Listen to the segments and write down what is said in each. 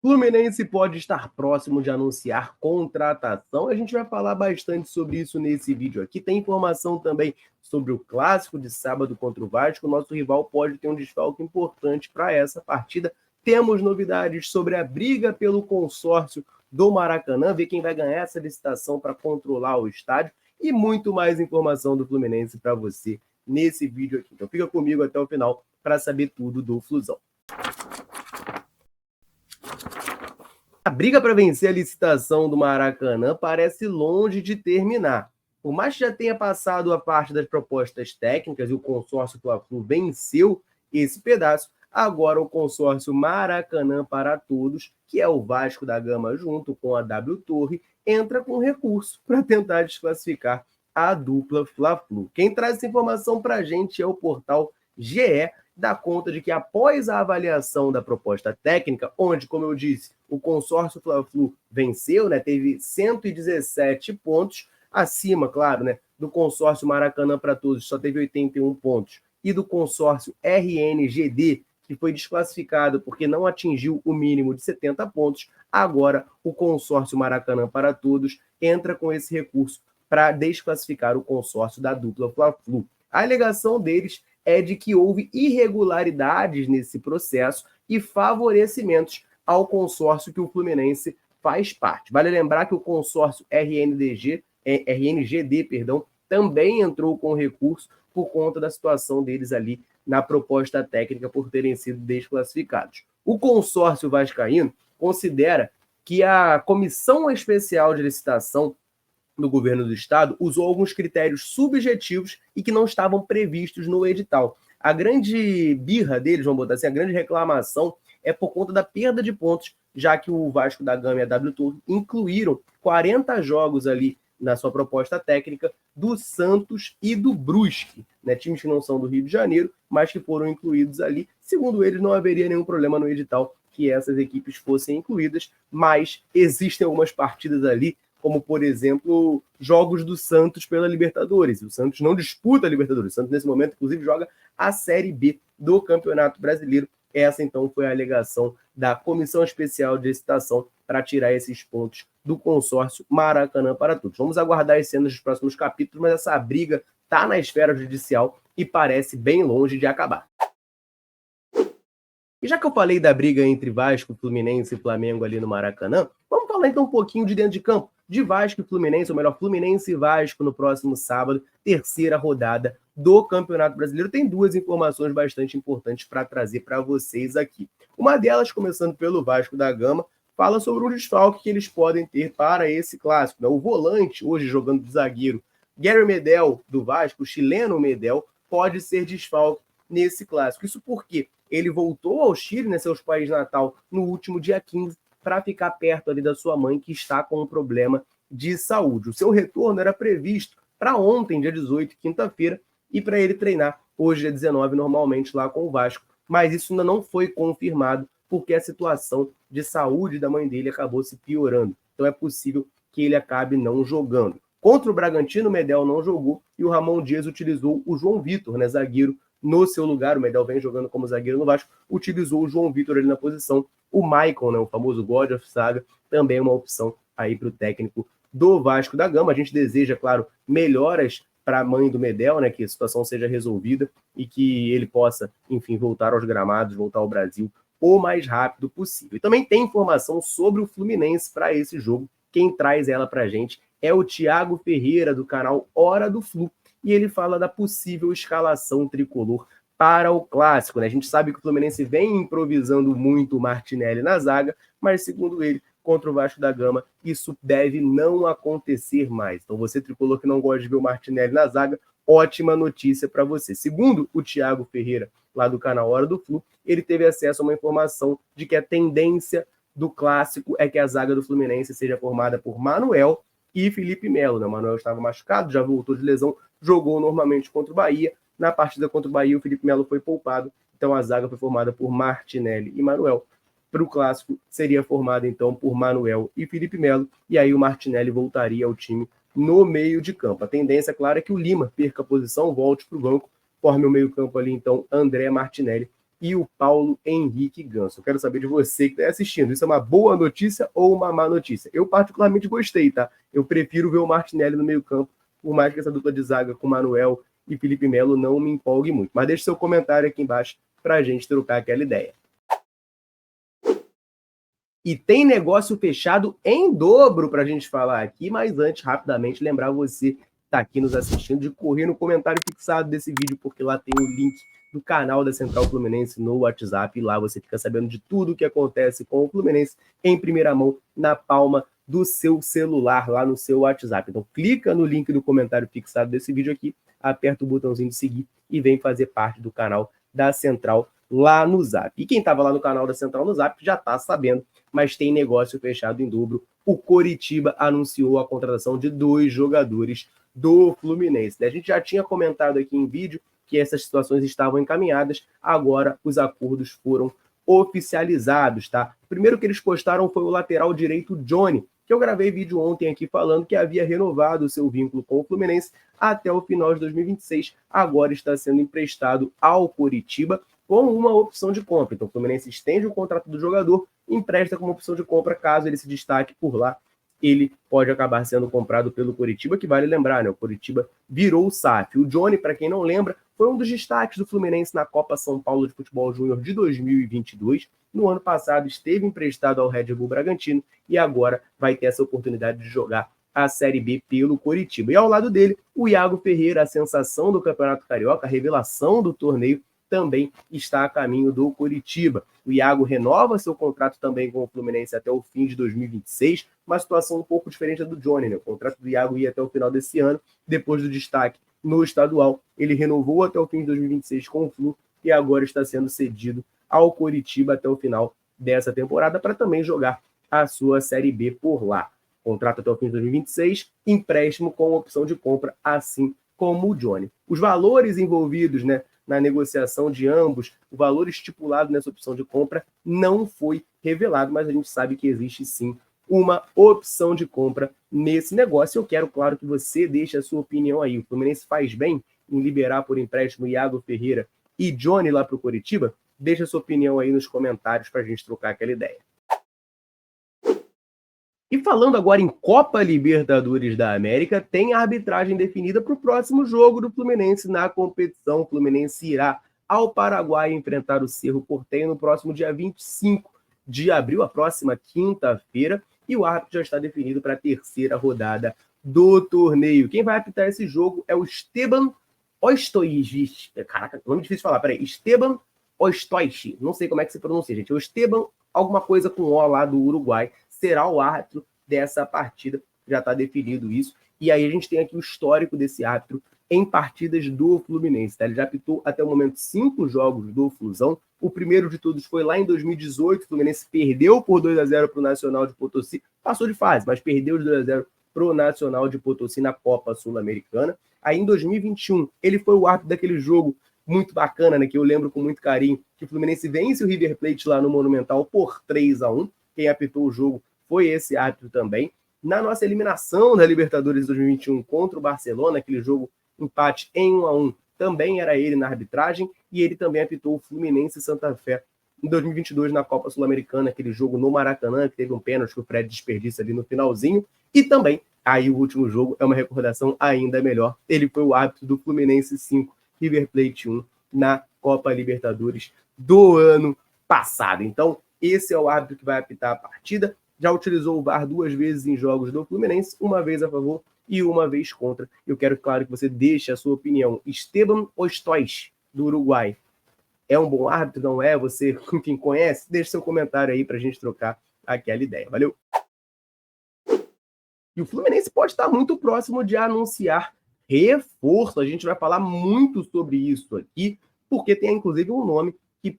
Fluminense pode estar próximo de anunciar contratação. A gente vai falar bastante sobre isso nesse vídeo aqui. Tem informação também sobre o clássico de sábado contra o Vasco. O nosso rival pode ter um desfalque importante para essa partida. Temos novidades sobre a briga pelo consórcio do Maracanã, ver quem vai ganhar essa licitação para controlar o estádio e muito mais informação do Fluminense para você nesse vídeo aqui. Então fica comigo até o final para saber tudo do Flusão. A briga para vencer a licitação do Maracanã parece longe de terminar. Por mais que já tenha passado a parte das propostas técnicas e o consórcio Fla-Flu venceu esse pedaço, agora o consórcio Maracanã para Todos, que é o Vasco da Gama junto com a W Torre, entra com recurso para tentar desclassificar a dupla Fla-Flu. Quem traz essa informação para a gente é o portal GE, dá conta de que após a avaliação da proposta técnica, onde, como eu disse, o consórcio Fla-Flu venceu, né, teve 117 pontos, acima, claro, né, do consórcio Maracanã para Todos, só teve 81 pontos, e do consórcio RNGD, que foi desclassificado porque não atingiu o mínimo de 70 pontos, agora o consórcio Maracanã para Todos entra com esse recurso para desclassificar o consórcio da dupla Fla-Flu. A alegação deles é de que houve irregularidades nesse processo e favorecimentos ao consórcio que o Fluminense faz parte. Vale lembrar que o consórcio RNGD, também entrou com recurso por conta da situação deles ali na proposta técnica por terem sido desclassificados. O consórcio vascaíno considera que a Comissão Especial de Licitação do governo do estado usou alguns critérios subjetivos e que não estavam previstos no edital. A grande birra deles, vamos botar assim, a grande reclamação é por conta da perda de pontos, já que o Vasco da Gama e a W Torre incluíram 40 jogos ali na sua proposta técnica do Santos e do Brusque, né? Times que não são do Rio de Janeiro, mas que foram incluídos ali. Segundo eles, não haveria nenhum problema no edital que essas equipes fossem incluídas, mas existem algumas partidas ali, como, por exemplo, jogos do Santos pela Libertadores. O Santos não disputa a Libertadores. O Santos, nesse momento, inclusive, joga a Série B do Campeonato Brasileiro. Essa, então, foi a alegação da Comissão Especial de Licitação para tirar esses pontos do consórcio Maracanã para Todos. Vamos aguardar as cenas dos próximos capítulos, mas essa briga está na esfera judicial e parece bem longe de acabar. E já que eu falei da briga entre Vasco, Fluminense e Flamengo ali no Maracanã, vamos falar então um pouquinho de dentro de campo, de Vasco e Fluminense, ou melhor, Fluminense e Vasco no próximo sábado, terceira rodada do Campeonato Brasileiro. Tem duas informações bastante importantes para trazer para vocês aqui. Uma delas, começando pelo Vasco da Gama, fala sobre um desfalque que eles podem ter para esse clássico, né? O volante, hoje jogando de zagueiro, Gary Medel, do Vasco, o chileno Medel, pode ser desfalque nesse clássico. Isso porque ele voltou ao Chile, né, seu país natal, no último dia 15, para ficar perto ali da sua mãe, que está com um problema de saúde. O seu retorno era previsto para ontem, dia 18, quinta-feira, e para ele treinar hoje, dia 19, normalmente lá com o Vasco. Mas isso ainda não foi confirmado, porque a situação de saúde da mãe dele acabou se piorando. Então é possível que ele acabe não jogando. Contra o Bragantino, o Medel não jogou e o Ramon Dias utilizou o João Vitor, né, zagueiro, no seu lugar. O Medel vem jogando como zagueiro no Vasco, utilizou o João Vitor ali na posição. O Maicon, né, o famoso God of Saga, também é uma opção aí para o técnico do Vasco da Gama. A gente deseja, claro, melhoras para a mãe do Medel, né, que a situação seja resolvida e que ele possa, enfim, voltar aos gramados, voltar ao Brasil o mais rápido possível. E também tem informação sobre o Fluminense para esse jogo. Quem traz ela para a gente é o Thiago Ferreira, do canal Hora do Flu, e ele fala da possível escalação tricolor para o clássico, né? A gente sabe que o Fluminense vem improvisando muito o Martinelli na zaga, mas segundo ele, contra o Vasco da Gama, isso deve não acontecer mais. Então você, tricolor, que não gosta de ver o Martinelli na zaga, ótima notícia para você. Segundo o Thiago Ferreira, lá do canal Hora do Flu, ele teve acesso a uma informação de que a tendência do clássico é que a zaga do Fluminense seja formada por Manuel e Felipe Melo, né? O Manuel estava machucado, já voltou de lesão, jogou normalmente contra o Bahia. Na partida contra o Bahia, o Felipe Melo foi poupado, então a zaga foi formada por Martinelli e Manuel. Para o clássico, seria formada então por Manuel e Felipe Melo, e aí o Martinelli voltaria ao time no meio de campo. A tendência, claro, é que o Lima perca a posição, volte para o banco, forme o meio campo ali, então, André, Martinelli e o Paulo Henrique Ganso. Eu quero saber de você que está assistindo. Isso é uma boa notícia ou uma má notícia? Eu particularmente gostei, tá? Eu prefiro ver o Martinelli no meio-campo, por mais que essa dupla de zaga com Manuel e Felipe Melo não me empolgue muito. Mas deixe seu comentário aqui embaixo para a gente trocar aquela ideia. E tem negócio fechado em dobro para a gente falar aqui, mas antes, rapidamente, lembrar você que está aqui nos assistindo de correr no comentário fixado desse vídeo, porque lá tem o link do canal da Central Fluminense no WhatsApp, e lá você fica sabendo de tudo o que acontece com o Fluminense em primeira mão, na palma do seu celular, lá no seu WhatsApp. Então clica no link do comentário fixado desse vídeo aqui, aperta o botãozinho de seguir e vem fazer parte do canal da Central lá no Zap. E quem estava lá no canal da Central no Zap já está sabendo, mas tem negócio fechado em dobro. O Coritiba anunciou a contratação de 2 jogadores do Fluminense. A gente já tinha comentado aqui em vídeo que essas situações estavam encaminhadas, agora os acordos foram oficializados, tá? O primeiro que eles postaram foi o lateral direito Johnny, que eu gravei vídeo ontem aqui falando que havia renovado o seu vínculo com o Fluminense até o final de 2026, agora está sendo emprestado ao Coritiba com uma opção de compra. Então o Fluminense estende o contrato do jogador, empresta como opção de compra, caso ele se destaque por lá, ele pode acabar sendo comprado pelo Coritiba, que vale lembrar, né? O Coritiba virou o SAF. O Johnny, para quem não lembra, foi um dos destaques do Fluminense na Copa São Paulo de Futebol Júnior de 2022. No ano passado esteve emprestado ao Red Bull Bragantino e agora vai ter essa oportunidade de jogar a Série B pelo Coritiba. E ao lado dele, o Iago Ferreira, a sensação do Campeonato Carioca, a revelação do torneio, também está a caminho do Coritiba. O Iago renova seu contrato também com o Fluminense até o fim de 2026, uma situação um pouco diferente da do Johnny, né? O contrato do Iago ia até o final desse ano, depois do destaque no estadual, ele renovou até o fim de 2026 com o Flu e agora está sendo cedido ao Coritiba até o final dessa temporada para também jogar a sua Série B por lá. Contrato até o fim de 2026, empréstimo com opção de compra, assim como o Johnny. Os valores envolvidos, né, na negociação de ambos, o valor estipulado nessa opção de compra não foi revelado, mas a gente sabe que existe sim uma opção de compra nesse negócio. Eu quero, claro, que você deixe a sua opinião aí. O Fluminense faz bem em liberar por empréstimo Iago Ferreira e Johnny lá para o Coritiba? Deixa a sua opinião aí nos comentários para a gente trocar aquela ideia. E falando agora em Copa Libertadores da América, tem a arbitragem definida para o próximo jogo do Fluminense na competição. O Fluminense irá ao Paraguai enfrentar o Cerro Porteño no próximo dia 25 de abril, a próxima quinta-feira, e o árbitro já está definido para a terceira rodada do torneio. Quem vai apitar esse jogo é o Esteban Ostojic. Caraca, nome difícil de falar, peraí. Esteban Ostojic. Não sei como é que se pronuncia, gente. É o Esteban, alguma coisa com O lá do Uruguai, será o árbitro dessa partida, já está definido isso. E aí a gente tem aqui o histórico desse árbitro em partidas do Fluminense. Tá? Ele já apitou até o momento 5 jogos do Flusão. O primeiro de todos foi lá em 2018, o Fluminense perdeu por 2-0 para o Nacional de Potosí, passou de fase, mas perdeu de 2-0 para o Nacional de Potosí na Copa Sul-Americana. Aí em 2021, ele foi o árbitro daquele jogo muito bacana, né, que eu lembro com muito carinho, que o Fluminense vence o River Plate lá no Monumental por 3-1. Quem apitou o jogo foi esse árbitro também. Na nossa eliminação da Libertadores 2021 contra o Barcelona, aquele jogo empate em 1-1, também era ele na arbitragem, e ele também apitou o Fluminense e Santa Fé em 2022 na Copa Sul-Americana, aquele jogo no Maracanã, que teve um pênalti que o Fred desperdiça ali no finalzinho, e também, aí o último jogo é uma recordação ainda melhor, ele foi o árbitro do Fluminense 5, River Plate 1, na Copa Libertadores do ano passado. Então, esse é o árbitro que vai apitar a partida. Já utilizou o VAR 2 vezes em jogos do Fluminense, uma vez a favor e uma vez contra. Eu quero, claro, que você deixe a sua opinião. Esteban Ostojic, do Uruguai, é um bom árbitro, não é? Você, quem conhece, deixe seu comentário aí para a gente trocar aquela ideia. Valeu? E o Fluminense pode estar muito próximo de anunciar reforço. A gente vai falar muito sobre isso aqui, porque tem, inclusive, um nome que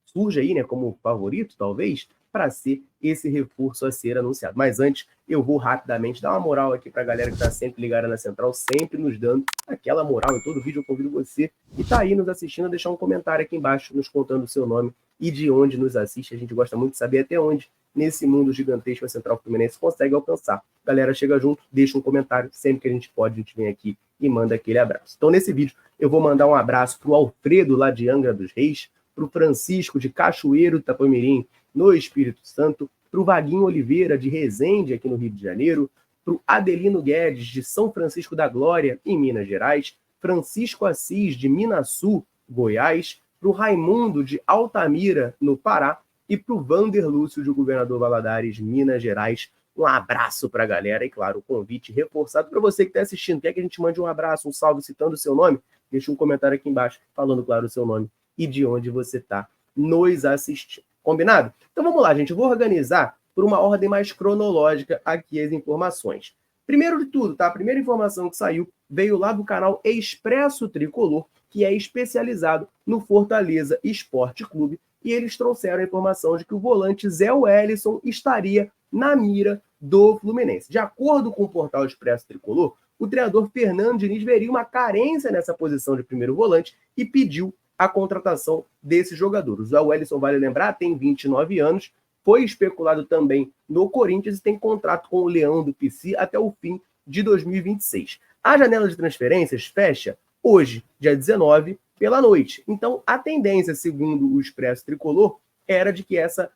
surge aí, né, como favorito, talvez, para ser esse reforço a ser anunciado. Mas antes, eu vou rapidamente dar uma moral aqui para a galera que está sempre ligada na Central, sempre nos dando aquela moral. Em todo vídeo eu convido você que está aí nos assistindo a deixar um comentário aqui embaixo, nos contando o seu nome e de onde nos assiste. A gente gosta muito de saber até onde, nesse mundo gigantesco, a Central Fluminense consegue alcançar. Galera, chega junto, deixa um comentário, sempre que a gente pode, a gente vem aqui e manda aquele abraço. Então, nesse vídeo, eu vou mandar um abraço para o Alfredo, lá de Angra dos Reis, para o Francisco de Cachoeiro, Itapemirim, no Espírito Santo, para o Vaguinho Oliveira, de Resende, aqui no Rio de Janeiro, para o Adelino Guedes, de São Francisco da Glória, em Minas Gerais, Francisco Assis, de Minasul, Goiás, para o Raimundo, de Altamira, no Pará, e para o Vander Lúcio, de Governador Valadares, Minas Gerais. Um abraço para a galera e, claro, o convite reforçado para você que está assistindo. Quer que a gente mande um abraço, um salve citando o seu nome? Deixa um comentário aqui embaixo falando, claro, o seu nome e de onde você está nos assistindo. Combinado? Então vamos lá, gente. Eu vou organizar por uma ordem mais cronológica aqui as informações. Primeiro de tudo, tá? A primeira informação que saiu veio lá do canal Expresso Tricolor, que é especializado no Fortaleza Esporte Clube, e eles trouxeram a informação de que o volante Zé Wellison estaria na mira do Fluminense. De acordo com o portal Expresso Tricolor, o treinador Fernando Diniz veria uma carência nessa posição de primeiro volante e pediu a contratação desse jogador. O Zé Wellison, vale lembrar, tem 29 anos, foi especulado também no Corinthians e tem contrato com o Leão do Pici até o fim de 2026. A janela de transferências fecha hoje, dia 19, pela noite. Então, a tendência, segundo o Expresso Tricolor, era de que essa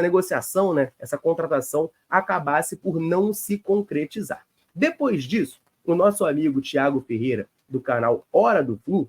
negociação, né, essa contratação, acabasse por não se concretizar. Depois disso, o nosso amigo Thiago Ferreira, do canal Hora do Flu,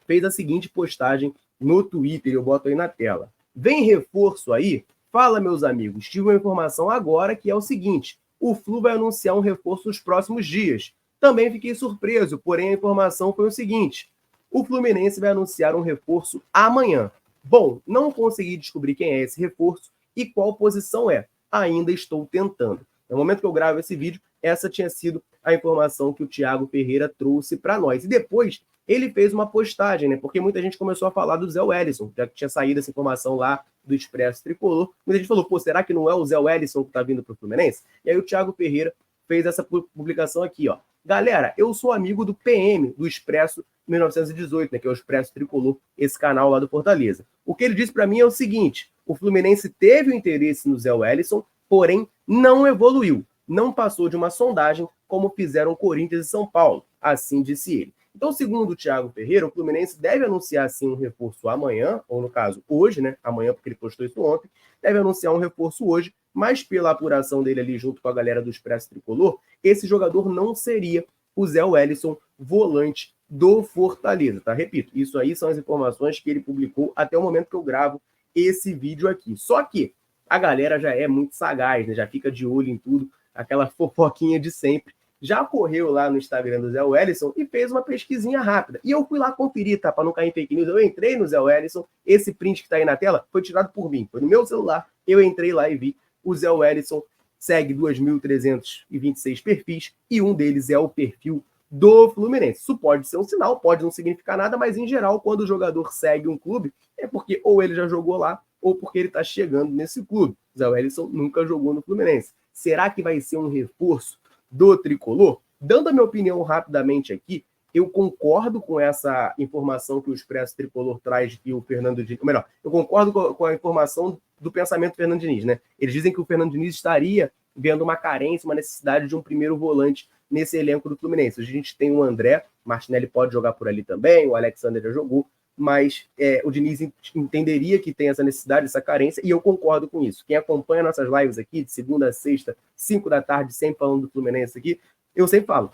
fez a seguinte postagem no Twitter, eu boto aí na tela. Vem reforço aí? Fala, meus amigos, tive uma informação agora que é o seguinte, o Flu vai anunciar um reforço nos próximos dias. Também fiquei surpreso, porém a informação foi o seguinte, o Fluminense vai anunciar um reforço amanhã. Bom, não consegui descobrir quem é esse reforço e qual posição é. Ainda estou tentando. No momento que eu gravo esse vídeo, essa tinha sido a informação que o Thiago Ferreira trouxe para nós. E depois ele fez uma postagem, né? Porque muita gente começou a falar do Zé Wellison, já que tinha saído essa informação lá do Expresso Tricolor. Muita gente falou, pô, será que não é o Zé Wellison que está vindo para o Fluminense? E aí o Thiago Ferreira fez essa publicação aqui, ó. Galera, eu sou amigo do PM, do Expresso 1918, né, que é o Expresso Tricolor, esse canal lá do Fortaleza. O que ele disse para mim é o seguinte, o Fluminense teve o interesse no Zé Wellison, porém não evoluiu, não passou de uma sondagem como fizeram Corinthians e São Paulo, assim disse ele. Então, segundo o Thiago Ferreira, o Fluminense deve anunciar sim um reforço amanhã, ou no caso hoje, né, amanhã porque ele postou isso ontem, deve anunciar um reforço hoje, mas pela apuração dele ali junto com a galera do Expresso Tricolor, esse jogador não seria o Zé Wellison, volante do Fortaleza, tá? Repito, isso aí são as informações que ele publicou até o momento que eu gravo esse vídeo aqui. Só que a galera já é muito sagaz, né? Já fica de olho em tudo, aquela fofoquinha de sempre. Já correu lá no Instagram do Zé Wellison e fez uma pesquisinha rápida. E eu fui lá conferir, tá? Para não cair em fake news. Eu entrei no Zé Wellison, esse print que tá aí na tela foi tirado por mim. Foi no meu celular, eu entrei lá e vi o Zé Wellison segue 2.326 perfis e um deles é o perfil do Fluminense. Isso pode ser um sinal, pode não significar nada, mas em geral, quando o jogador segue um clube, é porque ou ele já jogou lá, ou porque ele está chegando nesse clube. Zé Wellison nunca jogou no Fluminense. Será que vai ser um reforço do Tricolor? Dando a minha opinião rapidamente aqui, eu concordo com essa informação que o Expresso Tricolor traz de que o Fernando Diniz... Ou melhor, eu concordo com a informação do pensamento do Fernando Diniz, né? Eles dizem que o Fernando Diniz estaria vendo uma carência, uma necessidade de um primeiro volante nesse elenco do Fluminense. A gente tem o André, Martinelli pode jogar por ali também, o Alexander já jogou, mas o Diniz entenderia que tem essa necessidade, essa carência, e eu concordo com isso. Quem acompanha nossas lives aqui, de segunda a sexta, 5 da tarde, sempre falando do Fluminense aqui, eu sempre falo,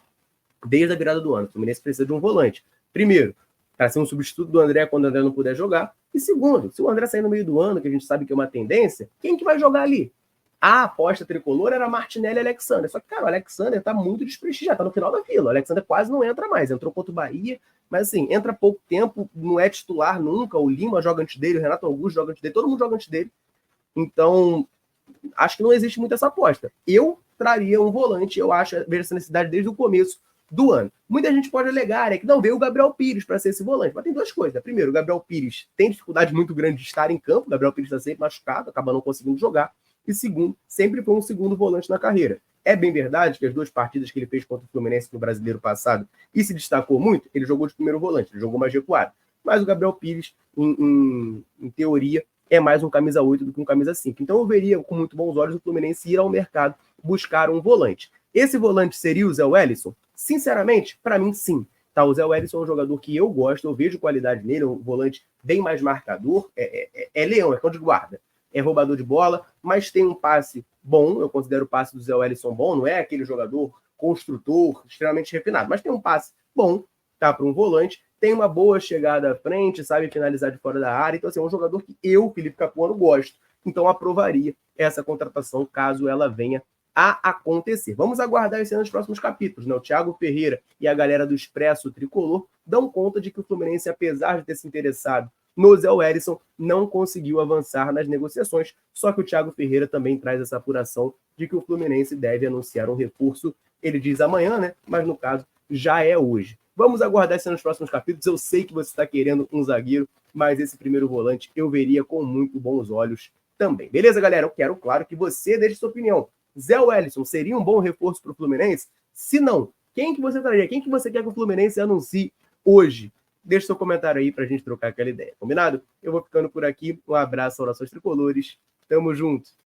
desde a virada do ano, o Fluminense precisa de um volante. Primeiro, para ser um substituto do André quando o André não puder jogar. E segundo, se o André sair no meio do ano, que a gente sabe que é uma tendência, quem que vai jogar ali? A aposta tricolor era Martinelli e Alexander. Só que, cara, o Alexander tá muito desprestigiado, tá no final da fila. O Alexander quase não entra mais. Entrou contra o Bahia, mas assim, entra pouco tempo, não é titular nunca. O Lima joga antes dele, o Renato Augusto joga antes dele, todo mundo joga antes dele. Então, acho que não existe muito essa aposta. Eu traria um volante, eu acho, vejo essa necessidade desde o começo do ano. Muita gente pode alegar que não veio o Gabriel Pires para ser esse volante, mas tem duas coisas. Primeiro, o Gabriel Pires tem dificuldade muito grande de estar em campo, o Gabriel Pires está sempre machucado, acaba não conseguindo jogar, e segundo, sempre foi um segundo volante na carreira. É bem verdade que as duas partidas que ele fez contra o Fluminense no Brasileiro passado e se destacou muito, ele jogou de primeiro volante, ele jogou mais recuado. Mas o Gabriel Pires, em teoria, é mais um camisa 8 do que um camisa 5. Então eu veria com muito bons olhos o Fluminense ir ao mercado buscar um volante. Esse volante seria o Zé Wellison? Sinceramente, para mim, sim. Tá, o Zé Wellison é um jogador que eu gosto, eu vejo qualidade nele, é um volante bem mais marcador, é leão, é cão de guarda, é roubador de bola, mas tem um passe bom, eu considero o passe do Zé Wellison bom, não é aquele jogador construtor, extremamente refinado, mas tem um passe bom, tá, para um volante, tem uma boa chegada à frente, sabe finalizar de fora da área, então assim, é um jogador que eu, Felipe Capuano, gosto, então aprovaria essa contratação caso ela venha a acontecer. Vamos aguardar esse ano nos próximos capítulos, né? O Thiago Ferreira e a galera do Expresso Tricolor dão conta de que o Fluminense, apesar de ter se interessado no Zé Wellison, não conseguiu avançar nas negociações, só que o Thiago Ferreira também traz essa apuração de que o Fluminense deve anunciar um recurso, ele diz amanhã, né? Mas no caso, já é hoje. Vamos aguardar isso nos próximos capítulos. Eu sei que você está querendo um zagueiro, mas esse primeiro volante eu veria com muito bons olhos também. Beleza, galera? Eu quero, claro, que você deixe sua opinião. Zé Wellison seria um bom reforço para o Fluminense? Se não, quem que você traria? Quem que você quer que o Fluminense anuncie hoje? Deixe seu comentário aí para a gente trocar aquela ideia. Combinado? Eu vou ficando por aqui. Um abraço, orações tricolores. Tamo junto.